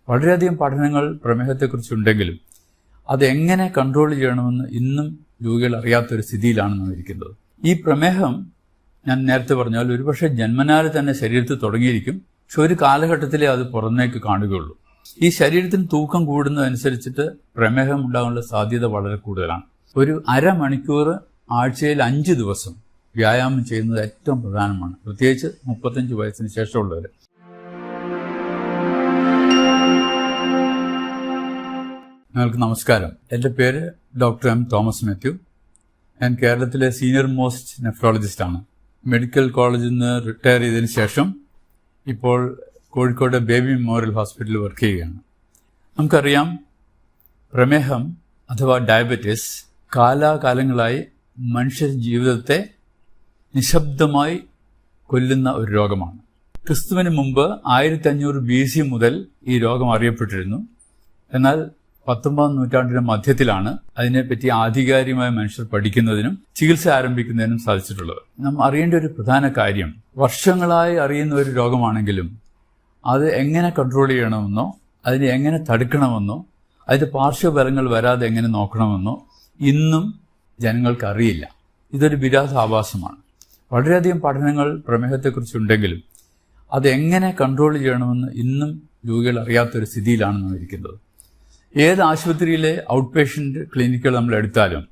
വളരെയധികം പഠനങ്ങൾ പ്രമേഹത്തെക്കുറിച്ചുണ്ടെങ്കിലും അതെങ്ങനെ കൺട്രോൾ ചെയ്യണമെന്ന് ഇന്നും രോഗികൾ അറിയാത്തൊരു സ്ഥിതിയിലാണ് നാം ഇരിക്കുന്നത്. ഈ പ്രമേഹം ഞാൻ നേരത്തെ പറഞ്ഞാൽ ഒരുപക്ഷെ ജന്മനാൽ തന്നെ ശരീരത്തിൽ തുടങ്ങിയിരിക്കും, പക്ഷെ ഒരു കാലഘട്ടത്തിലേ അത് പുറമേക്ക് കാണുകയുള്ളൂ. ഈ ശരീരത്തിന് തൂക്കം കൂടുന്നതനുസരിച്ചിട്ട് പ്രമേഹം ഉണ്ടാകാനുള്ള സാധ്യത വളരെ കൂടുതലാണ്. ഒരു അരമണിക്കൂർ ആഴ്ചയിൽ 5 ദിവസം വ്യായാമം ചെയ്യുന്നത് ഏറ്റവും പ്രധാനമാണ്, പ്രത്യേകിച്ച് 35 വയസ്സിന് ശേഷമുള്ളവർ. നിങ്ങൾക്ക് നമസ്കാരം. എൻ്റെ പേര് ഡോക്ടർ എം തോമസ് മാത്യു. ഞാൻ കേരളത്തിലെ സീനിയർ മോസ്റ്റ് നെഫ്രോളജിസ്റ്റാണ്. മെഡിക്കൽ കോളേജിൽ നിന്ന് റിട്ടയർ ചെയ്തതിന് ശേഷം ഇപ്പോൾ കോഴിക്കോട് ബേബി മെമ്മോറിയൽ ഹോസ്പിറ്റലിൽ വർക്ക് ചെയ്യുകയാണ്. നമുക്കറിയാം, പ്രമേഹം അഥവാ ഡയബറ്റിസ് കാലാകാലങ്ങളായി മനുഷ്യ ജീവിതത്തെ നിശബ്ദമായി കൊല്ലുന്ന ഒരു രോഗമാണ്. ക്രിസ്തുവിന് മുമ്പ് 1500 BC മുതൽ ഈ രോഗം അറിയപ്പെട്ടിരുന്നു. എന്നാൽ 19ാം നൂറ്റാണ്ടിന്റെ മധ്യത്തിലാണ് അതിനെപ്പറ്റി ആധികാരികമായ മനുഷ്യർ പഠിക്കുന്നതിനും ചികിത്സ ആരംഭിക്കുന്നതിനും സാധിച്ചിട്ടുള്ളത്. നാം അറിയേണ്ട ഒരു പ്രധാന കാര്യം, വർഷങ്ങളായി അറിയുന്ന ഒരു രോഗമാണെങ്കിലും അത് എങ്ങനെ കൺട്രോൾ ചെയ്യണമെന്നോ അതിനെ എങ്ങനെ തടുക്കണമെന്നോ അതിന്റെ പാർശ്വഫലങ്ങൾ വരാതെ എങ്ങനെ നോക്കണമെന്നോ ഇന്നും ജനങ്ങൾക്ക് അറിയില്ല. ഇതൊരു വിരോധാഭാസമാണ്. വളരെയധികം പഠനങ്ങൾ പ്രമേഹത്തെക്കുറിച്ചുണ്ടെങ്കിലും അതെങ്ങനെ കൺട്രോൾ ചെയ്യണമെന്ന് ഇന്നും രോഗികൾ അറിയാത്തൊരു സ്ഥിതിയിലാണ് നാം ഇരിക്കുന്നത്. ഏത് ആശുപത്രിയിലെ ഔട്ട് പേഷ്യൻ്റ് ക്ലിനിക്കുകൾ നമ്മൾ എടുത്താലും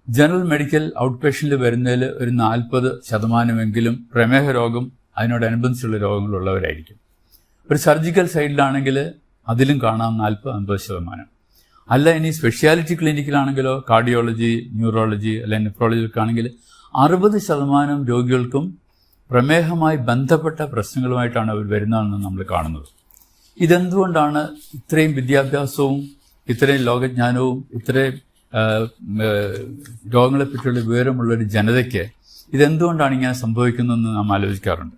ജനറൽ മെഡിക്കൽ ഔട്ട് പേഷ്യൻ്റിൽ വരുന്നതിൽ ഒരു 40% പ്രമേഹ രോഗം അതിനോടനുബന്ധിച്ചുള്ള രോഗങ്ങളുള്ളവരായിരിക്കും. ഒരു സർജിക്കൽ സൈഡിലാണെങ്കിൽ അതിലും കാണാം 40-50%. അല്ല, ഇനി സ്പെഷ്യാലിറ്റി ക്ലിനിക്കിലാണെങ്കിലോ കാർഡിയോളജി, ന്യൂറോളജി അല്ലെങ്കിൽ നെഫ്രോളജിക്കാണെങ്കിൽ 60% രോഗികൾക്കും പ്രമേഹമായി ബന്ധപ്പെട്ട പ്രശ്നങ്ങളുമായിട്ടാണ് അവർ വരുന്നതെന്ന് നമ്മൾ കാണുന്നത്. ഇതെന്തുകൊണ്ടാണ് ഇത്രയും വിദ്യാഭ്യാസവും ഇത്രയും ലോകജ്ഞാനവും ഇത്രയും രോഗങ്ങളെപ്പറ്റിയുള്ള വിവരമുള്ളൊരു ജനതയ്ക്ക് ഇതെന്തുകൊണ്ടാണ് ഇങ്ങനെ സംഭവിക്കുന്നതെന്ന് നാം ആലോചിക്കാറുണ്ട്.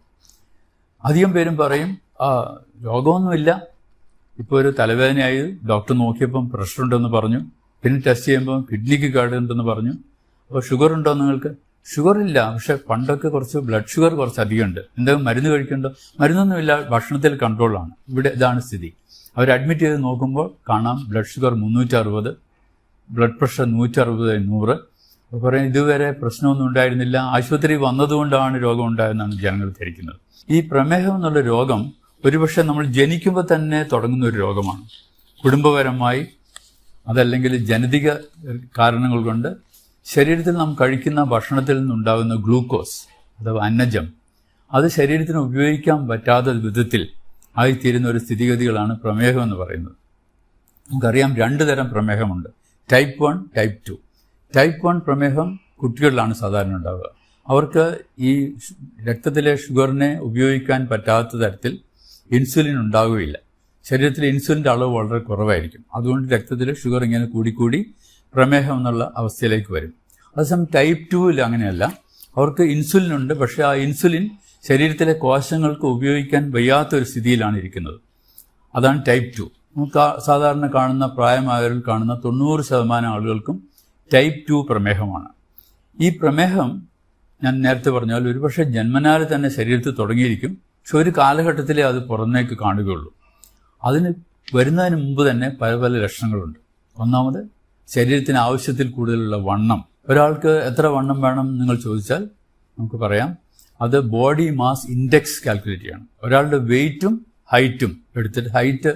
അധികം പേരും പറയും, രോഗമൊന്നുമില്ല, ഇപ്പോൾ ഒരു തലവേദനയായി ഡോക്ടർ നോക്കിയപ്പം പ്രഷർ ഉണ്ടെന്ന് പറഞ്ഞു, പിന്നെ ടെസ്റ്റ് ചെയ്യുമ്പോൾ കിഡ്നിക്ക് കേടുണ്ടെന്ന് പറഞ്ഞു. അപ്പോൾ ഷുഗർ ഉണ്ടോ നിങ്ങൾക്ക്? ഷുഗർ ഇല്ല, പക്ഷെ പണ്ടൊക്കെ കുറച്ച് ബ്ലഡ് ഷുഗർ കുറച്ച് അധികമുണ്ട്, എന്തെങ്കിലും മരുന്ന് കഴിക്കണ്ടോ? മരുന്നൊന്നുമില്ല, ഭക്ഷണത്തിൽ കൺട്രോളാണ്. ഇവിടെ ഇതാണ് സ്ഥിതി. അവർ അഡ്മിറ്റ് ചെയ്ത് നോക്കുമ്പോൾ കാണാം ബ്ലഡ് ഷുഗർ 360, ബ്ലഡ് പ്രഷർ 160/100. അപ്പോൾ പറയും ഇതുവരെ പ്രശ്നമൊന്നും ഉണ്ടായിരുന്നില്ല, ആശുപത്രി വന്നതുകൊണ്ടാണ് രോഗം ഉണ്ടായെന്നാണ് ജനങ്ങൾ ധരിക്കുന്നത്. ഈ പ്രമേഹം എന്നുള്ള രോഗം ഒരുപക്ഷെ നമ്മൾ ജനിക്കുമ്പോൾ തന്നെ തുടങ്ങുന്ന ഒരു രോഗമാണ്. കുടുംബപരമായി അതല്ലെങ്കിൽ ജനിതക കാരണങ്ങൾ കൊണ്ട് ശരീരത്തിൽ നാം കഴിക്കുന്ന ഭക്ഷണത്തിൽ നിന്നുണ്ടാകുന്ന ഗ്ലൂക്കോസ് അഥവാ അന്നജം അത് ശരീരത്തിന് ഉപയോഗിക്കാൻ പറ്റാത്ത വിധത്തിൽ ആയിത്തീരുന്ന ഒരു സ്ഥിതിഗതികളാണ് പ്രമേഹം എന്ന് പറയുന്നത്. നമുക്കറിയാം 2 തരം പ്രമേഹമുണ്ട്, ടൈപ്പ് 1, ടൈപ്പ് 2. ടൈപ്പ് 1 പ്രമേഹം കുട്ടികളിലാണ് സാധാരണ ഉണ്ടാവുക. അവർക്ക് ഈ രക്തത്തിലെ ഷുഗറിനെ ഉപയോഗിക്കാൻ പറ്റാത്ത തരത്തിൽ ഇൻസുലിൻ ഉണ്ടാവുകയില്ല. ശരീരത്തിലെ ഇൻസുലിൻ്റെ അളവ് വളരെ കുറവായിരിക്കും. അതുകൊണ്ട് രക്തത്തിലെ ഷുഗർ ഇങ്ങനെ കൂടിക്കൂടി പ്രമേഹം എന്നുള്ള അവസ്ഥയിലേക്ക് വരും. അതേസമയം ടൈപ്പ് 2 അങ്ങനെയല്ല, അവർക്ക് ഇൻസുലിൻ ഉണ്ട്, പക്ഷേ ആ ഇൻസുലിൻ ശരീരത്തിലെ കോശങ്ങൾക്ക് ഉപയോഗിക്കാൻ വയ്യാത്തൊരു സ്ഥിതിയിലാണ് ഇരിക്കുന്നത്. അതാണ് ടൈപ്പ് 2. നമുക്ക് സാധാരണ കാണുന്ന പ്രായമായവരിൽ കാണുന്ന 90% ആളുകൾക്കും ടൈപ്പ് 2 പ്രമേഹമാണ്. ഈ പ്രമേഹം ഞാൻ നേരത്തെ പറഞ്ഞാൽ ഒരുപക്ഷെ ജന്മനാൽ തന്നെ ശരീരത്തിൽ തുടങ്ങിയിരിക്കും, പക്ഷെ ഒരു കാലഘട്ടത്തിലേ അത് പുറമേക്ക് കാണുകയുള്ളൂ. അതിന് വരുന്നതിന് മുമ്പ് തന്നെ പല പല ലക്ഷണങ്ങളുണ്ട്. ഒന്നാമത്, ശരീരത്തിന് ആവശ്യത്തിൽ കൂടുതലുള്ള വണ്ണം. ഒരാൾക്ക് എത്ര വണ്ണം വേണം നിങ്ങൾ ചോദിച്ചാൽ നമുക്ക് പറയാം, അത് ബോഡി മാസ് ഇൻഡെക്സ് കാൽക്കുലേറ്റ് ചെയ്യണം. ഒരാളുടെ വെയ്റ്റും ഹൈറ്റും എടുത്തിട്ട്, ഹൈറ്റ്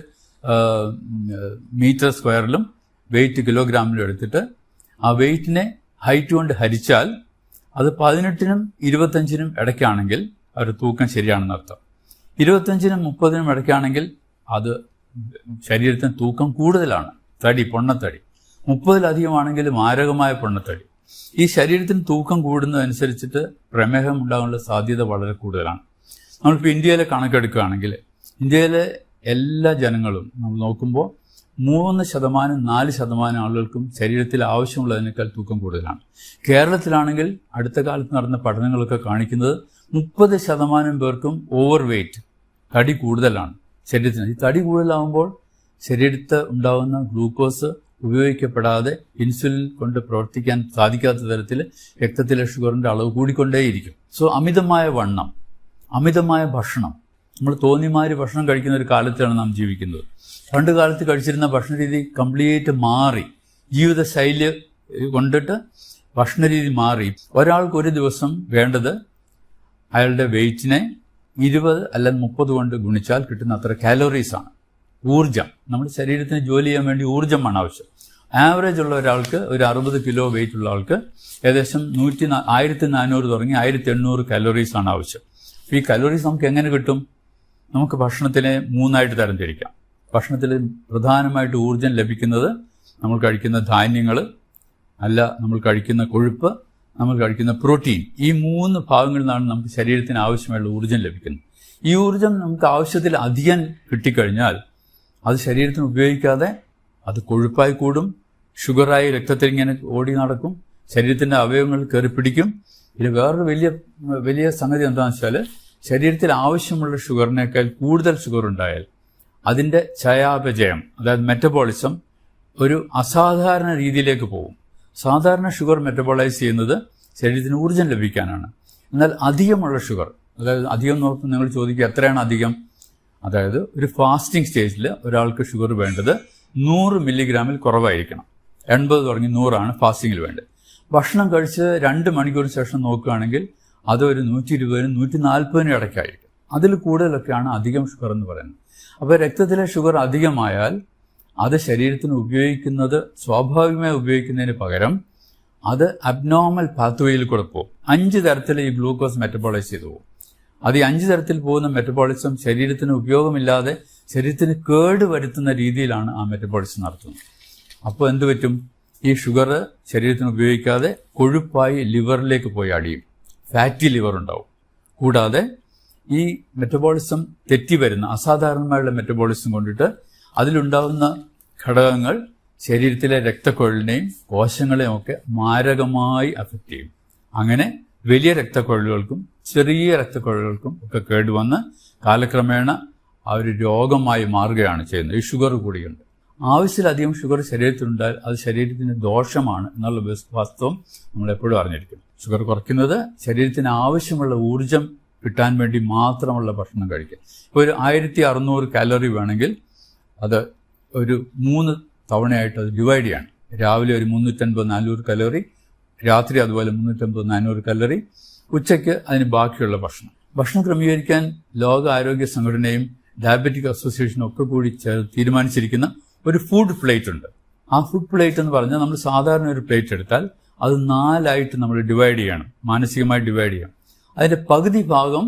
മീറ്റർ സ്ക്വയറിലും വെയ്റ്റ് കിലോഗ്രാമിലും എടുത്തിട്ട് ആ വെയ്റ്റിനെ ഹൈറ്റ് കൊണ്ട് ഹരിച്ചാൽ അത് 18നും 25നും ഇടയ്ക്കാണെങ്കിൽ അവർ തൂക്കം ശരിയാണെന്ന് അർത്ഥം. 25നും 30നും ഇടയ്ക്കാണെങ്കിൽ അത് ശരീരത്തിന് തൂക്കം കൂടുതലാണ്, തടി, പൊണ്ണത്തടി. 30-ലധികമാണെങ്കിൽ മാരകമായ പൊണ്ണത്തടി. ഈ ശരീരത്തിന് തൂക്കം കൂടുന്നതനുസരിച്ചിട്ട് പ്രമേഹം ഉണ്ടാകാനുള്ള സാധ്യത വളരെ കൂടുതലാണ്. നമ്മളിപ്പോൾ ഇന്ത്യയിലെ കണക്കെടുക്കുകയാണെങ്കിൽ ഇന്ത്യയിലെ എല്ലാ ജനങ്ങളും നമ്മൾ നോക്കുമ്പോൾ 3%, 4% ആളുകൾക്കും ശരീരത്തിൽ ആവശ്യമുള്ളതിനേക്കാൾ തൂക്കം കൂടുതലാണ്. കേരളത്തിലാണെങ്കിൽ അടുത്ത കാലത്ത് നടന്ന പഠനങ്ങളൊക്കെ കാണിക്കുന്നത് 30% പേർക്കും ഓവർ വെയ്റ്റ്, തടി കൂടുതലാണ് ശരീരത്തിന്. ഈ തടി കൂടുതലാകുമ്പോൾ ശരീരത്ത് ഉണ്ടാകുന്ന ഗ്ലൂക്കോസ് ഉപയോഗിക്കപ്പെടാതെ ഇൻസുലിൻ കൊണ്ട് പ്രവർത്തിക്കാൻ സാധിക്കാത്ത തരത്തിൽ രക്തത്തിലെ ഷുഗറിൻ്റെ അളവ് കൂടിക്കൊണ്ടേയിരിക്കും. സോ അമിതമായ വണ്ണം, അമിതമായ ഭക്ഷണം, നമ്മൾ തോന്നിമാരി ഭക്ഷണം കഴിക്കുന്ന ഒരു കാലത്താണ് നാം ജീവിക്കുന്നത്. പണ്ട് കാലത്ത് കഴിച്ചിരുന്ന ഭക്ഷണരീതി കംപ്ലീറ്റ് മാറി, ജീവിതശൈലി കൊണ്ടിട്ട് ഭക്ഷണരീതി മാറി. ഒരാൾക്ക് ഒരു ദിവസം വേണ്ടത് അയാളുടെ വെയിറ്റിനെ 20 അല്ലെങ്കിൽ 30 കൊണ്ട് ഗുണിച്ചാൽ കിട്ടുന്ന അത്ര കാലോറീസാണ്. ഊർജം, നമ്മുടെ ശരീരത്തിന് ജോലി ചെയ്യാൻ വേണ്ടി ഊർജ്ജമാണ് ആവശ്യം. ആവറേജ് ഉള്ള ഒരാൾക്ക്, ഒരു 60 കിലോ വെയിറ്റ് ഉള്ള ആൾക്ക് ഏകദേശം 1400 തുടങ്ങി 1800 കലോറീസാണ് ആവശ്യം. ഈ കലോറീസ് നമുക്ക് എങ്ങനെ കിട്ടും? നമുക്ക് ഭക്ഷണത്തിനെ 3 തരംതിരിക്കാം. ഭക്ഷണത്തിൽ പ്രധാനമായിട്ട് ഊർജ്ജം ലഭിക്കുന്നത് നമ്മൾ കഴിക്കുന്ന ധാന്യങ്ങൾ, അല്ല നമ്മൾ കഴിക്കുന്ന കൊഴുപ്പ്, നമ്മൾ കഴിക്കുന്ന പ്രോട്ടീൻ. ഈ 3 ഭാഗങ്ങളിൽ നിന്നാണ് നമുക്ക് ശരീരത്തിന് ആവശ്യമായുള്ള ഊർജ്ജം ലഭിക്കുന്നത്. ഈ ഊർജ്ജം നമുക്ക് ആവശ്യത്തിൽ അധികം കിട്ടിക്കഴിഞ്ഞാൽ അത് ശരീരത്തിന് ഉപയോഗിക്കാതെ അത് കൊഴുപ്പായി കൂടും, ഷുഗറായി രക്തത്തിൽ ഇങ്ങനെ ഓടി നടക്കും, ശരീരത്തിൻ്റെ അവയവങ്ങൾ കയറി പിടിക്കും. ഇത് വേറൊരു വലിയ സംഗതി എന്താണെന്ന് വെച്ചാൽ, ശരീരത്തിൽ ആവശ്യമുള്ള ഷുഗറിനേക്കാൾ കൂടുതൽ ഷുഗർ ഉണ്ടായാൽ അതിൻ്റെ ചയാപചയം, അതായത് മെറ്റബോളിസം ഒരു അസാധാരണ രീതിയിലേക്ക് പോകും. സാധാരണ ഷുഗർ മെറ്റബോളൈസ് ചെയ്യുന്നത് ശരീരത്തിന് ഊർജ്ജം ലഭിക്കാനാണ്. എന്നാൽ അധികമുള്ള ഷുഗർ, അതായത് അധികം നോക്കുമ്പോൾ നിങ്ങൾ ചോദിക്കുക എത്രയാണ് അധികം? അതായത് ഒരു ഫാസ്റ്റിംഗ് സ്റ്റേജിൽ ഒരാൾക്ക് ഷുഗർ വേണ്ടത് 100 മില്ലിഗ്രാമിൽ കുറവായിരിക്കണം. 80 തുടങ്ങി 100 ഫാസ്റ്റിങ്ങിൽ വേണ്ടത്. ഭക്ഷണം കഴിച്ച് 2 മണിക്കൂറിന് ശേഷം നോക്കുകയാണെങ്കിൽ അത് ഒരു 120-നും 140-നും ഇടയ്ക്കായിരിക്കും. അതിൽ കൂടുതലൊക്കെയാണ് അധികം ഷുഗർ എന്ന് പറയുന്നത്. അപ്പോൾ രക്തത്തിലെ ഷുഗർ അധികമായാൽ അത് ശരീരത്തിന് ഉപയോഗിക്കുന്നത് സ്വാഭാവികമായി ഉപയോഗിക്കുന്നതിന് പകരം അത് അബ്നോർമൽ പാത്വേയിൽ കൂടെ പോകും. 5 തരത്തിൽ ഈ ഗ്ലൂക്കോസ് മെറ്റബോളൈസ് ചെയ്തു പോകും. അത് ഈ 5 തരത്തിൽ പോകുന്ന മെറ്റബോളിസം ശരീരത്തിന് ഉപയോഗമില്ലാതെ ശരീരത്തിന് കേട് വരുത്തുന്ന രീതിയിലാണ് ആ മെറ്റബോളിസം നടത്തുന്നത്. അപ്പോൾ എന്ത് പറ്റും? ഈ ഷുഗർ ശരീരത്തിന് ഉപയോഗിക്കാതെ കൊഴുപ്പായി ലിവറിലേക്ക് പോയി അടിയും, ഫാറ്റി ലിവർ ഉണ്ടാവും. കൂടാതെ ഈ മെറ്റബോളിസം തെറ്റി വരുന്ന അസാധാരണമായുള്ള മെറ്റബോളിസം കൊണ്ടിട്ട് അതിലുണ്ടാകുന്ന ഘടകങ്ങൾ ശരീരത്തിലെ രക്തക്കുഴലിനെയും കോശങ്ങളെയും ഒക്കെ മാരകമായി അഫക്റ്റ് ചെയ്യും. അങ്ങനെ വലിയ രക്തക്കുഴലുകൾക്കും ചെറിയ രക്തക്കുഴലുകൾക്കും ഒക്കെ കേടുവന്ന് കാലക്രമേണ ആ ഒരു രോഗമായി മാറുകയാണ് ചെയ്യുന്നത്. ഈ ഷുഗർ കൂടിയുണ്ട്. ആവശ്യത്തിലധികം ഷുഗർ ശരീരത്തിലുണ്ടായാൽ അത് ശരീരത്തിന് ദോഷമാണ് എന്നുള്ള വാസ്തവം നമ്മളെപ്പോഴും അറിഞ്ഞിരിക്കും. ഷുഗർ കുറയ്ക്കുന്നത് ശരീരത്തിന് ആവശ്യമുള്ള ഊർജം കിട്ടാൻ വേണ്ടി മാത്രമുള്ള ഭക്ഷണം കഴിക്കുക. ഇപ്പോൾ ഒരു 1600 കാലറി വേണമെങ്കിൽ അത് ഒരു 3 തവണയായിട്ട് അത് ഡിവൈഡ് ചെയ്യണം. രാവിലെ ഒരു 350-400 കലോറി, രാത്രി അതുപോലെ 350-400 കലോറി, ഉച്ചയ്ക്ക് അതിന് ബാക്കിയുള്ള ഭക്ഷണം ക്രമീകരിക്കാൻ ലോക ആരോഗ്യ സംഘടനയും ഡയബറ്റിക് അസോസിയേഷനും ഒക്കെ കൂടി തീരുമാനിച്ചിരിക്കുന്ന ഒരു ഫുഡ് പ്ലേറ്റ് ഉണ്ട്. ആ ഫുഡ് പ്ലേറ്റ് എന്ന് പറഞ്ഞാൽ നമ്മൾ സാധാരണ ഒരു പ്ലേറ്റ് എടുത്താൽ അത് 4 നമ്മൾ ഡിവൈഡ് ചെയ്യണം, മാനസികമായി ഡിവൈഡ് ചെയ്യണം. അതിൻ്റെ പകുതി ഭാഗം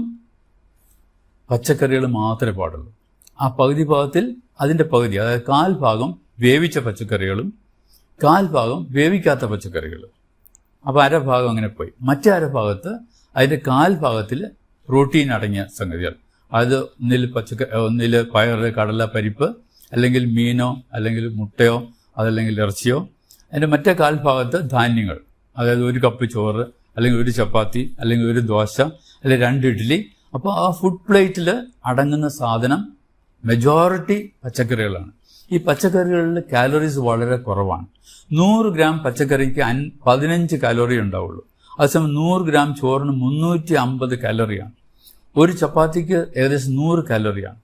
പച്ചക്കറികൾ മാത്രമേ പാടുള്ളൂ. ആ പകുതി ഭാഗത്തിൽ അതിൻ്റെ പകുതി, അതായത് 1/4 ഭാഗം വേവിച്ച പച്ചക്കറികളും 1/4 ഭാഗം വേവിക്കാത്ത പച്ചക്കറികളും. അപ്പോൾ 1/2 ഭാഗം അങ്ങനെ പോയി. മറ്റേ 1/2 ഭാഗത്ത് അതിൻ്റെ 1/4 ഭാഗത്തിൽ പ്രോട്ടീൻ അടങ്ങിയ സംഗതികൾ, അത് ഒന്നിൽ പയറ്, കടല, പരിപ്പ്, അല്ലെങ്കിൽ മീനോ അല്ലെങ്കിൽ മുട്ടയോ അതല്ലെങ്കിൽ ഇറച്ചിയോ. അതിൻ്റെ മറ്റേ 1/4 ഭാഗത്ത് ധാന്യങ്ങൾ, അതായത് 1 കപ്പ് ചോറ് അല്ലെങ്കിൽ 1 ചപ്പാത്തി അല്ലെങ്കിൽ 1 ദോശ അല്ലെങ്കിൽ 2 ഇഡ്ഡലി. അപ്പോൾ ആ ഫുഡ് പ്ലേറ്റിൽ അടങ്ങുന്ന സാധനം മെജോറിറ്റി പച്ചക്കറികളാണ്. ഈ പച്ചക്കറികളിൽ കാലറീസ് വളരെ കുറവാണ്. 100 ഗ്രാം പച്ചക്കറിക്ക് 15 കാലോറി ഉണ്ടാവുള്ളൂ. അതേസമയം 100 ഗ്രാം ചോറിന് 350 കാലറിയാണ്. 1 ചപ്പാത്തിക്ക് ഏകദേശം 100 കാലറിയാണ്.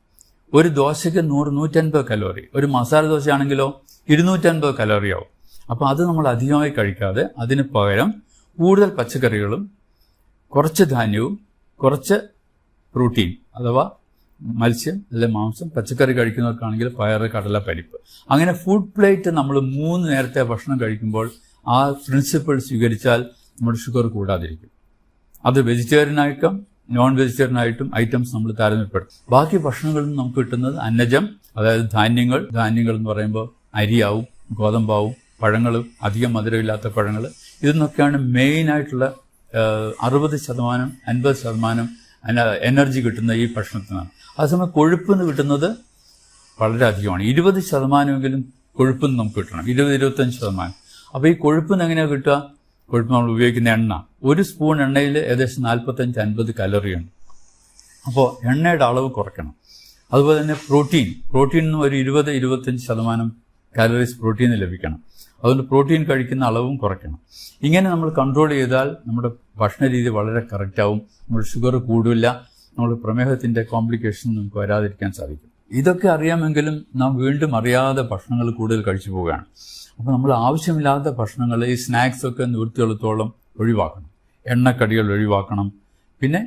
1 ദോശയ്ക്ക് 100-150 കലോറി. ഒരു മസാല ദോശയാണെങ്കിലോ 250 കലോറിയാവും. അപ്പോൾ അത് നമ്മൾ അധികമായി കഴിക്കാതെ അതിന് പകരം കൂടുതൽ പച്ചക്കറികളും കുറച്ച് ധാന്യവും കുറച്ച് പ്രോട്ടീൻ അഥവാ മത്സ്യം അല്ലെങ്കിൽ മാംസം, പച്ചക്കറി കഴിക്കുന്നവർക്കാണെങ്കിൽ പയറ്, കടല, പരിപ്പ്, അങ്ങനെ ഫുഡ് പ്ലേറ്റ് നമ്മൾ 3 നേരത്തെ ഭക്ഷണം കഴിക്കുമ്പോൾ ആ പ്രിൻസിപ്പിൾ സ്വീകരിച്ചാൽ നമ്മുടെ ഷുഗർ കൂടാതിരിക്കും. അത് വെജിറ്റേറിയനായിട്ടും നോൺ വെജിറ്റേറിയനായിട്ടും ഐറ്റംസ് നമ്മൾ താരതമ്യപ്പെടും. ബാക്കി ഭക്ഷണങ്ങളിൽ നിന്ന് നമുക്ക് കിട്ടുന്നത് അന്നജം, അതായത് ധാന്യങ്ങൾ എന്ന് പറയുമ്പോൾ അരിയാവും, ഗോതമ്പാവും, പഴങ്ങളും, അധികം മധുരമില്ലാത്ത പഴങ്ങൾ, ഇതെന്നൊക്കെയാണ് മെയിനായിട്ടുള്ള 60%, 50% എനർജി കിട്ടുന്ന ഈ ഭക്ഷണത്തിനാണ്. അതേസമയം കൊഴുപ്പ് നിന്ന് കിട്ടുന്നത് വളരെ അധികമാണ്. 20%എങ്കിലും കൊഴുപ്പ് നമുക്ക് കിട്ടണം, 20-25%. അപ്പോൾ ഈ കൊഴുപ്പിന് എങ്ങനെയാണ് കിട്ടുക? കൊഴുപ്പ് നമ്മൾ ഉപയോഗിക്കുന്ന എണ്ണ, 1 സ്പൂൺ എണ്ണയിൽ ഏകദേശം 45-50 കലോറിയുണ്ട്. അപ്പോൾ എണ്ണയുടെ അളവ് കുറയ്ക്കണം. അതുപോലെ തന്നെ പ്രോട്ടീനിന് ഒരു 20-25% കാലറീസ് പ്രോട്ടീന് ലഭിക്കണം. അതുകൊണ്ട് പ്രോട്ടീൻ കഴിക്കുന്ന അളവും കുറയ്ക്കണം. ഇങ്ങനെ നമ്മൾ കൺട്രോൾ ചെയ്താൽ നമ്മുടെ ഭക്ഷണ രീതി വളരെ കറക്റ്റാവും. നമ്മുടെ ഷുഗർ കൂടില്ല, നമ്മൾ പ്രമേഹത്തിൻ്റെ കോംപ്ലിക്കേഷൻ നമുക്ക് വരാതിരിക്കാൻ സാധിക്കും. ഇതൊക്കെ അറിയാമെങ്കിലും നാം വീണ്ടും അറിയാതെ ഭക്ഷണങ്ങൾ കൂടുതൽ കഴിച്ചു പോവുകയാണ്. അപ്പോൾ നമ്മൾ ആവശ്യമില്ലാത്ത ഭക്ഷണങ്ങൾ, ഈ സ്നാക്സൊക്കെ നിവൃത്തിയുള്ളത്തോളം ഒഴിവാക്കണം. എണ്ണക്കടികൾ ഒഴിവാക്കണം. പിന്നെ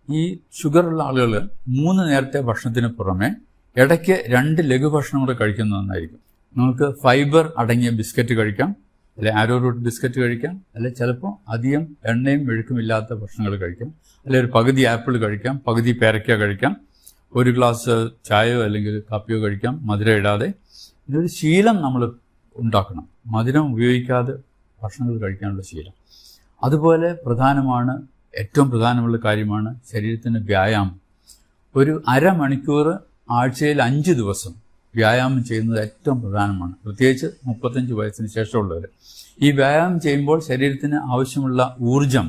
ഈ ഷുഗറുള്ള ആളുകൾ 3 നേരത്തെ ഭക്ഷണത്തിന് പുറമെ ഇടയ്ക്ക് 2 ലഘുഭക്ഷണം കൂടെ കഴിക്കുന്നത് നന്നായിരിക്കും. നമുക്ക് ഫൈബർ അടങ്ങിയ ബിസ്ക്കറ്റ് കഴിക്കാം, അല്ലെ ആരോ റൂട്ട് ബിസ്ക്കറ്റ് കഴിക്കാം, അല്ലെ ചിലപ്പോൾ അധികം എണ്ണയും മെഴുക്കുമില്ലാത്ത ഭക്ഷണങ്ങൾ കഴിക്കാം, അല്ലെ ഒരു പകുതി ആപ്പിൾ കഴിക്കാം, പകുതി പേരയ്ക്ക കഴിക്കാം, 1 ഗ്ലാസ് ചായയോ അല്ലെങ്കിൽ കാപ്പിയോ കഴിക്കാം, മധുരം ഇടാതെ. ഇതൊരു ശീലം നമ്മൾ ഉണ്ടാക്കണം, മധുരം ഉപയോഗിക്കാതെ ഭക്ഷണങ്ങൾ കഴിക്കാനുള്ള ശീലം. അതുപോലെ ഏറ്റവും പ്രധാനമുള്ള കാര്യമാണ് ശരീരത്തിന് വ്യായാമം. ഒരു അരമണിക്കൂർ ആഴ്ചയിൽ 5 ദിവസം വ്യായാമം ചെയ്യുന്നത് ഏറ്റവും പ്രധാനമാണ്, പ്രത്യേകിച്ച് 35 വയസ്സിന് ശേഷമുള്ളവർ. ഈ വ്യായാമം ചെയ്യുമ്പോൾ ശരീരത്തിന് ആവശ്യമുള്ള ഊർജം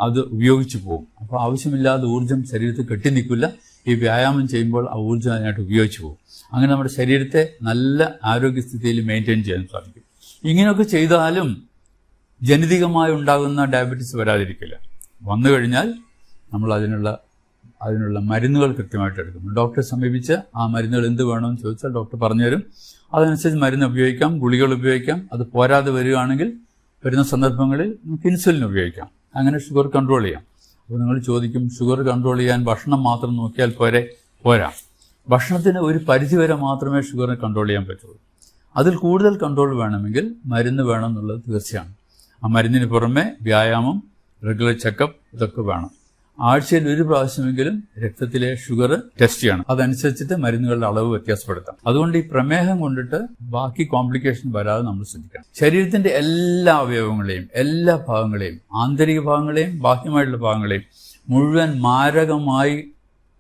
അത് ഉപയോഗിച്ചു പോകും. അപ്പോൾ ആവശ്യമില്ലാതെ ഊർജം ശരീരത്തിൽ കെട്ടി നിൽക്കില്ല. ഈ വ്യായാമം ചെയ്യുമ്പോൾ ആ ഊർജം അതിനായിട്ട് ഉപയോഗിച്ചു പോകും. അങ്ങനെ നമ്മുടെ ശരീരത്തെ നല്ല ആരോഗ്യസ്ഥിതിയിൽ മെയിൻറ്റെയിൻ ചെയ്യാൻ സാധിക്കും. ഇങ്ങനെയൊക്കെ ചെയ്താലും ജനിതകമായി ഉണ്ടാകുന്ന ഡയബറ്റീസ് വരാതിരിക്കില്ല. വന്നു കഴിഞ്ഞാൽ നമ്മൾ അതിനുള്ള മരുന്നുകൾ കൃത്യമായിട്ട് എടുക്കും. ഡോക്ടറെ സമീപിച്ച് ആ മരുന്നുകൾ എന്ത് വേണമെന്ന് ചോദിച്ചാൽ ഡോക്ടർ പറഞ്ഞുതരും. അതനുസരിച്ച് മരുന്ന് ഉപയോഗിക്കാം, ഗുളികൾ ഉപയോഗിക്കാം. അത് പോരാതെ വരികയാണെങ്കിൽ വരുന്ന സന്ദർഭങ്ങളിൽ നമുക്ക് ഇൻസുലിൻ ഉപയോഗിക്കാം. അങ്ങനെ ഷുഗർ കൺട്രോൾ ചെയ്യാം. അപ്പോൾ നിങ്ങൾ ചോദിക്കും, ഷുഗർ കൺട്രോൾ ചെയ്യാൻ ഭക്ഷണം മാത്രം നോക്കിയാൽ പോരാ. ഭക്ഷണത്തിന് ഒരു പരിധിവരെ മാത്രമേ ഷുഗറിനെ കൺട്രോൾ ചെയ്യാൻ പറ്റുള്ളൂ. അതിൽ കൂടുതൽ കൺട്രോൾ വേണമെങ്കിൽ മരുന്ന് വേണം എന്നുള്ളത് തീർച്ചയാണ്. ആ മരുന്നിന് പുറമെ വ്യായാമം, റെഗുലർ ചെക്കപ്പ് ഇതൊക്കെ വേണം. ആഴ്ചയിൽ 1 പ്രാവശ്യമെങ്കിലും രക്തത്തിലെ ഷുഗർ ടെസ്റ്റ് ചെയ്യണം. അതനുസരിച്ചിട്ട് മരുന്നുകളുടെ അളവ് വ്യത്യാസപ്പെടുത്താം. അതുകൊണ്ട് ഈ പ്രമേഹം കൊണ്ടിട്ട് ബാക്കി കോംപ്ലിക്കേഷൻ വരാതെ നമ്മൾ ശ്രദ്ധിക്കണം. ശരീരത്തിന്റെ എല്ലാ അവയവങ്ങളെയും, എല്ലാ ഭാഗങ്ങളെയും, ആന്തരിക ഭാഗങ്ങളെയും ബാഹ്യമായിട്ടുള്ള ഭാഗങ്ങളെയും മുഴുവൻ മാരകമായി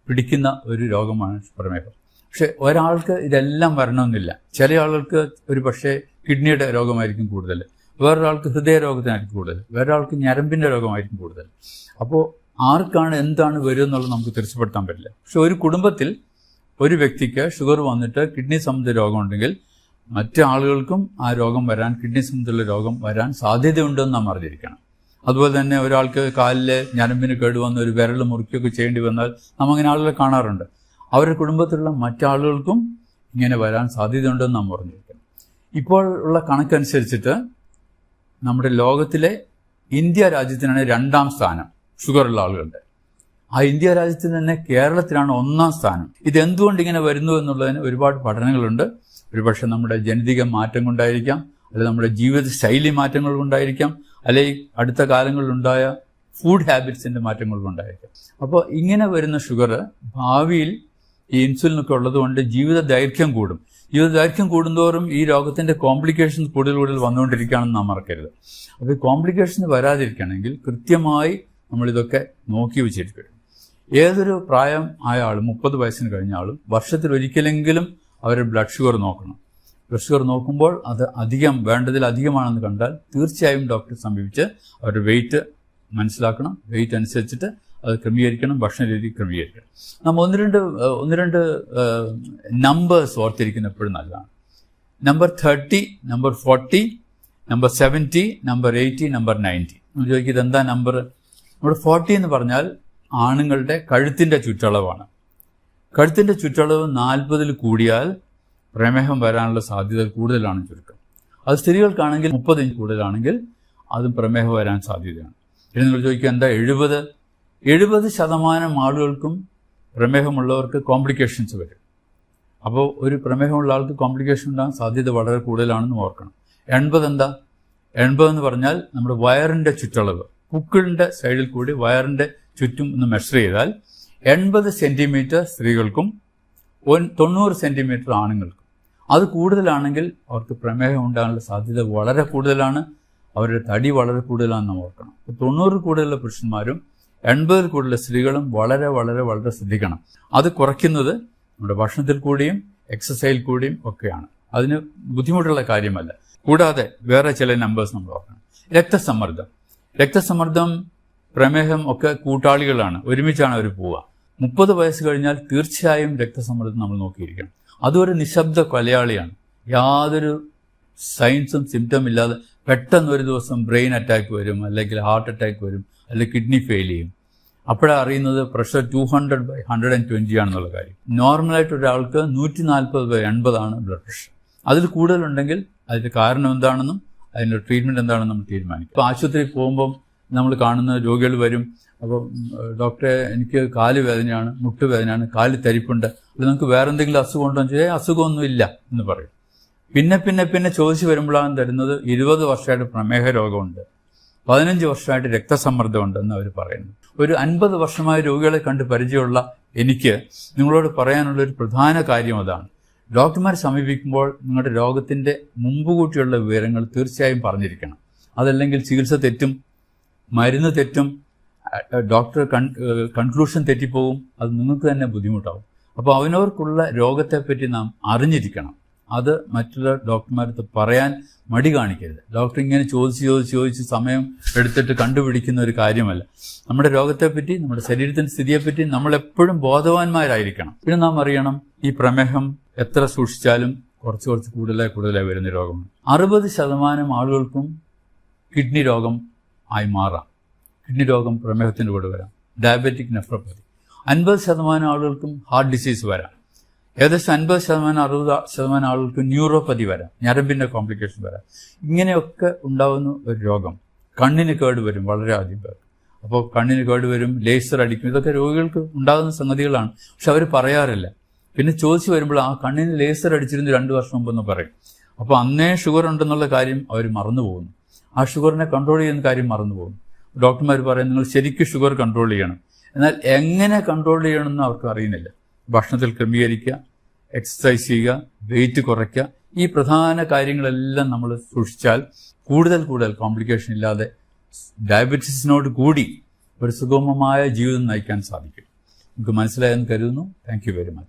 പിടിക്കുന്ന ഒരു രോഗമാണ് പ്രമേഹം. പക്ഷെ ഒരാൾക്ക് ഇതെല്ലാം വരണമെന്നില്ല. ചില ആളുകൾക്ക് ഒരു പക്ഷേ കിഡ്നിയുടെ രോഗമായിരിക്കും കൂടുതൽ, വേറൊരാൾക്ക് ഹൃദയരോഗത്തിനായിരിക്കും കൂടുതൽ, വേറൊരാൾക്ക് ഞരമ്പിന്റെ രോഗമായിരിക്കും കൂടുതൽ. അപ്പോൾ ആർക്കാണ് എന്താണ് വരിക എന്നുള്ളത് നമുക്ക് തീർച്ചപ്പെടുത്താൻ പറ്റില്ല. പക്ഷെ ഒരു കുടുംബത്തിൽ ഒരു വ്യക്തിക്ക് ഷുഗർ വന്നിട്ട് കിഡ്നി സംബന്ധിച്ച രോഗമുണ്ടെങ്കിൽ മറ്റു ആളുകൾക്കും ആ രോഗം വരാൻ, കിഡ്നി സംബന്ധിച്ചുള്ള രോഗം വരാൻ സാധ്യതയുണ്ടെന്ന് നാം അറിഞ്ഞിരിക്കണം. അതുപോലെ തന്നെ ഒരാൾക്ക് കാലിലെ ഞരമ്പിന് കേടുവന്ന് ഒരു വിരൽ മുറിക്കുകയൊക്കെ ചെയ്യേണ്ടി വന്നാൽ നാം അങ്ങനെ ആളുകളെ കാണാറുണ്ട്. അവരുടെ കുടുംബത്തിലുള്ള മറ്റാളുകൾക്കും ഇങ്ങനെ വരാൻ സാധ്യതയുണ്ടെന്ന് നാം അറിഞ്ഞിരിക്കണം. ഇപ്പോൾ ഉള്ള കണക്കനുസരിച്ചിട്ട് നമ്മുടെ ലോകത്തിലെ ഇന്ത്യ രാജ്യത്തിനാണ് 2ാം സ്ഥാനം ഷുഗറുള്ള ആളുകളുടെ. ആ ഇന്ത്യ രാജ്യത്തിൽ തന്നെ കേരളത്തിലാണ് 1ാം സ്ഥാനം. ഇതെന്തുകൊണ്ട് ഇങ്ങനെ വരുന്നു എന്നുള്ളതിന് ഒരുപാട് പഠനങ്ങളുണ്ട്. ഒരുപക്ഷെ നമ്മുടെ ജനിതക മാറ്റം കൊണ്ടായിരിക്കാം, അല്ലെങ്കിൽ നമ്മുടെ ജീവിത ശൈലി മാറ്റങ്ങൾ കൊണ്ടായിരിക്കാം, അല്ലെങ്കിൽ അടുത്ത കാലങ്ങളിലുണ്ടായ ഫുഡ് ഹാബിറ്റ്സിന്റെ മാറ്റങ്ങൾ കൊണ്ടായിരിക്കാം. അപ്പോൾ ഇങ്ങനെ വരുന്ന ഷുഗർ ഭാവിയിൽ ഈ ഇൻസുലിനൊക്കെ ഉള്ളതുകൊണ്ട് ജീവിത ദൈർഘ്യം കൂടും. ജീവിത ദൈർഘ്യം കൂടുന്തോറും ഈ രോഗത്തിന്റെ കോംപ്ലിക്കേഷൻസ് കൂടുതൽ വന്നുകൊണ്ടിരിക്കുകയാണെന്ന് നാം മറക്കരുത്. അപ്പോൾ ഈ കോംപ്ലിക്കേഷൻസ് വരാതിരിക്കണമെങ്കിൽ കൃത്യമായി നമ്മളിതൊക്കെ നോക്കി വെച്ചിരിക്കണം. ഏതൊരു പ്രായം ആയ ആളും, 30 വയസ്സിന് കഴിഞ്ഞ ആളും വർഷത്തിൽ ഒരിക്കലെങ്കിലും അവരുടെ ബ്ലഡ് ഷുഗർ നോക്കണം. ബ്ലഡ് ഷുഗർ നോക്കുമ്പോൾ അത് വേണ്ടതിലധികമാണെന്ന് കണ്ടാൽ തീർച്ചയായും ഡോക്ടറെ സമീപിച്ച് അവരുടെ വെയിറ്റ് മനസ്സിലാക്കണം. വെയിറ്റ് അനുസരിച്ചിട്ട് അത് ക്രമീകരിക്കണം, ഭക്ഷണ രീതി ക്രമീകരിക്കണം. നമ്മൾ ഒന്ന് രണ്ട് നമ്പേഴ്സ് ഓർത്തിരിക്കുന്ന എപ്പോഴും നല്ലതാണ്. Number 30, number 40, number 70, number 80, number 90. നമ്മൾ ചോദിക്കുന്നത് എന്താ നമ്പർ? നമ്മുടെ 40 എന്ന് പറഞ്ഞാൽ ആണുങ്ങളുടെ കഴുത്തിൻ്റെ ചുറ്റളവാണ്. കഴുത്തിൻ്റെ ചുറ്റളവ് 40 കൂടിയാൽ പ്രമേഹം വരാനുള്ള സാധ്യത കൂടുതലാണ് ചുരുക്കം. അത് സ്ത്രീകൾക്കാണെങ്കിൽ 30 കൂടുതലാണെങ്കിൽ അതും പ്രമേഹം വരാൻ സാധ്യതയാണ്. ഇനി നിങ്ങൾ ചോദിക്കുക എന്താ 70% ആളുകൾക്കും പ്രമേഹമുള്ളവർക്ക് കോംപ്ലിക്കേഷൻസ് വരും. അപ്പോൾ ഒരു പ്രമേഹമുള്ള ആൾക്ക് കോംപ്ലിക്കേഷൻ ഉണ്ടാകാൻ സാധ്യത വളരെ കൂടുതലാണെന്ന് ഓർക്കണം. 80 എന്താ? 80 എന്ന് പറഞ്ഞാൽ നമ്മുടെ വയറിൻ്റെ ചുറ്റളവ്, പുക്കിളിൻ്റെ സൈഡിൽ കൂടി വയറിൻ്റെ ചുറ്റും ഒന്ന് മെഷർ ചെയ്താൽ 80 സെൻറ്റിമീറ്റർ സ്ത്രീകൾക്കും 90 സെൻറ്റിമീറ്റർ ആണുങ്ങൾക്കും. അത് കൂടുതലാണെങ്കിൽ അവർക്ക് പ്രമേഹം ഉണ്ടാകാനുള്ള സാധ്യത വളരെ കൂടുതലാണ്. അവരുടെ തടി വളരെ കൂടുതലാണെന്ന് ഓർക്കണം. 90 കൂടുതലുള്ള പുരുഷന്മാരും 80 കൂടുതലുള്ള സ്ത്രീകളും വളരെ വളരെ വളരെ ശ്രദ്ധിക്കണം. അത് കുറയ്ക്കുന്നത് നമ്മുടെ ഭക്ഷണത്തിൽ കൂടിയും എക്സസൈസിൽ കൂടിയും ഒക്കെയാണ്. അതിന് ബുദ്ധിമുട്ടുള്ള കാര്യമല്ല. കൂടാതെ വേറെ ചില നമ്പേഴ്സ് നമ്മൾ ഓർക്കണം. രക്തസമ്മർദ്ദം, പ്രമേഹം ഒക്കെ കൂട്ടാളികളാണ്, ഒരുമിച്ചാണ് അവർ പോവുക. 30 വയസ്സ് കഴിഞ്ഞാൽ തീർച്ചയായും രക്തസമ്മർദ്ദം നമ്മൾ നോക്കിയിരിക്കണം. അതൊരു നിശബ്ദ കൊലയാളിയാണ്. യാതൊരു സൈൻസും സിംറ്റം ഇല്ലാതെ പെട്ടെന്ന് ഒരു ദിവസം ബ്രെയിൻ അറ്റാക്ക് വരും, അല്ലെങ്കിൽ ഹാർട്ട് അറ്റാക്ക് വരും, അല്ലെങ്കിൽ കിഡ്നി ഫെയിൽ ചെയ്യും. അപ്പോഴാണ് അറിയുന്നത് പ്രഷർ 200/120 ആണെന്നുള്ള കാര്യം. നോർമലായിട്ട് ഒരാൾക്ക് 140/80 ബ്ലഡ് പ്രഷർ. അതിൽ കൂടുതലുണ്ടെങ്കിൽ അതിൻ്റെ കാരണം എന്താണെന്നും അതിൻ്റെ ട്രീറ്റ്മെൻറ്റ് എന്താണെന്നും നമ്മൾ തീരുമാനിക്കും. ഇപ്പോൾ ആശുപത്രിയിൽ പോകുമ്പം നമ്മൾ കാണുന്ന രോഗികൾ വരും, അപ്പോൾ ഡോക്ടറെ എനിക്ക് കാല് വേദനയാണ്, മുട്ടുവേദനയാണ്, കാല് തരിപ്പുണ്ട്, അത് നിങ്ങൾക്ക് വേറെ എന്തെങ്കിലും അസുഖം ഉണ്ടോ എന്ന് ചോദിച്ചാൽ അസുഖമൊന്നും ഇല്ല എന്ന് പറയും. പിന്നെ ചോദിച്ചു വരുമ്പോഴാണ് തരുന്നത് 20 വർഷമായിട്ട് പ്രമേഹ രോഗമുണ്ട്, 15 വർഷമായിട്ട് രക്തസമ്മർദ്ദമുണ്ടെന്ന് അവർ പറയുന്നു. ഒരു 50 വർഷമായ രോഗികളെ കണ്ട് പരിചയമുള്ള എനിക്ക് നിങ്ങളോട് പറയാനുള്ളൊരു പ്രധാന കാര്യം അതാണ്. ഡോക്ടർമാരെ സമീപിക്കുമ്പോൾ നിങ്ങളുടെ രോഗത്തിൻ്റെ മുമ്പുകൂട്ടിയുള്ള വിവരങ്ങൾ തീർച്ചയായും പറഞ്ഞിരിക്കണം. അതല്ലെങ്കിൽ ചികിത്സ തെറ്റും, മരുന്ന് തെറ്റും, ഡോക്ടർ കൺക്ലൂഷൻ തെറ്റിപ്പോവും, അത് നിങ്ങൾക്ക് തന്നെ ബുദ്ധിമുട്ടാവും. അപ്പോൾ അവനവർക്കുള്ള രോഗത്തെപ്പറ്റി നാം അറിഞ്ഞിരിക്കണം. അത് മറ്റുള്ള ഡോക്ടർമാരടുത്ത് പറയാൻ മടി കാണിക്കരുത്. ഡോക്ടർ ഇങ്ങനെ ചോദിച്ച് സമയം എടുത്തിട്ട് കണ്ടുപിടിക്കുന്ന ഒരു കാര്യമല്ല. നമ്മുടെ രോഗത്തെപ്പറ്റി, നമ്മുടെ ശരീരത്തിൻ്റെ സ്ഥിതിയെപ്പറ്റി നമ്മളെപ്പോഴും ബോധവാന്മാരായിരിക്കണം. പിന്നെ നാം അറിയണം, ഈ പ്രമേഹം എത്ര സൂക്ഷിച്ചാലും കുറച്ച് കൂടുതലായി വരുന്ന രോഗമാണ്. 60% ആളുകൾക്കും കിഡ്നി രോഗം ആയി മാറാം. കിഡ്നി രോഗം പ്രമേഹത്തിൻ്റെ കൂടെ വരാം. Diabetic nephropathy. 50% ആളുകൾക്കും ഹാർട്ട് ഡിസീസ് വരാം. ഏകദേശം 50%-60% ആളുകൾക്ക് ന്യൂറോപ്പതി വരാം, ഞരമ്പിൻ്റെ കോംപ്ലിക്കേഷൻ വരാം. ഇങ്ങനെയൊക്കെ ഉണ്ടാകുന്ന ഒരു രോഗം. കണ്ണിന് കേട് വരും വളരെ അധികം പേർക്ക്. അപ്പോൾ കണ്ണിന് കേട് വരും, ലേസർ അടിക്കും, ഇതൊക്കെ രോഗികൾക്ക് ഉണ്ടാകുന്ന സംഗതികളാണ്. പക്ഷെ അവർ പറയാറില്ല. പിന്നെ ചോദിച്ചു വരുമ്പോൾ ആ കണ്ണിന് ലേസർ അടിച്ചിരുന്നു 2 വർഷം മുമ്പെന്ന് പറയും. അപ്പോൾ അന്നേ ഷുഗർ ഉണ്ടെന്നുള്ള കാര്യം അവർ മറന്നു പോകുന്നു. ആ ഷുഗറിനെ കൺട്രോൾ ചെയ്യുന്ന കാര്യം മറന്നു പോകുന്നു. ഡോക്ടർമാർ പറയും നിങ്ങൾ ശരിക്കും ഷുഗർ കൺട്രോൾ ചെയ്യണം. എന്നാൽ എങ്ങനെ കൺട്രോൾ ചെയ്യണമെന്ന് അവർക്ക് അറിയുന്നില്ല. ഭക്ഷണത്തിൽ ക്രമീകരിക്കുക, എക്സസൈസ് ചെയ്യുക, വെയിറ്റ് കുറയ്ക്കുക, ഈ പ്രധാന കാര്യങ്ങളെല്ലാം നമ്മൾ സൂക്ഷിച്ചാൽ കൂടുതൽ കോംപ്ലിക്കേഷൻ ഇല്ലാതെ ഡയബറ്റീസിനോട് കൂടി ഒരു സുഗമമായ ജീവിതം നയിക്കാൻ സാധിക്കും. നമുക്ക് മനസ്സിലായെന്ന് കരുതുന്നു. Thank you very much.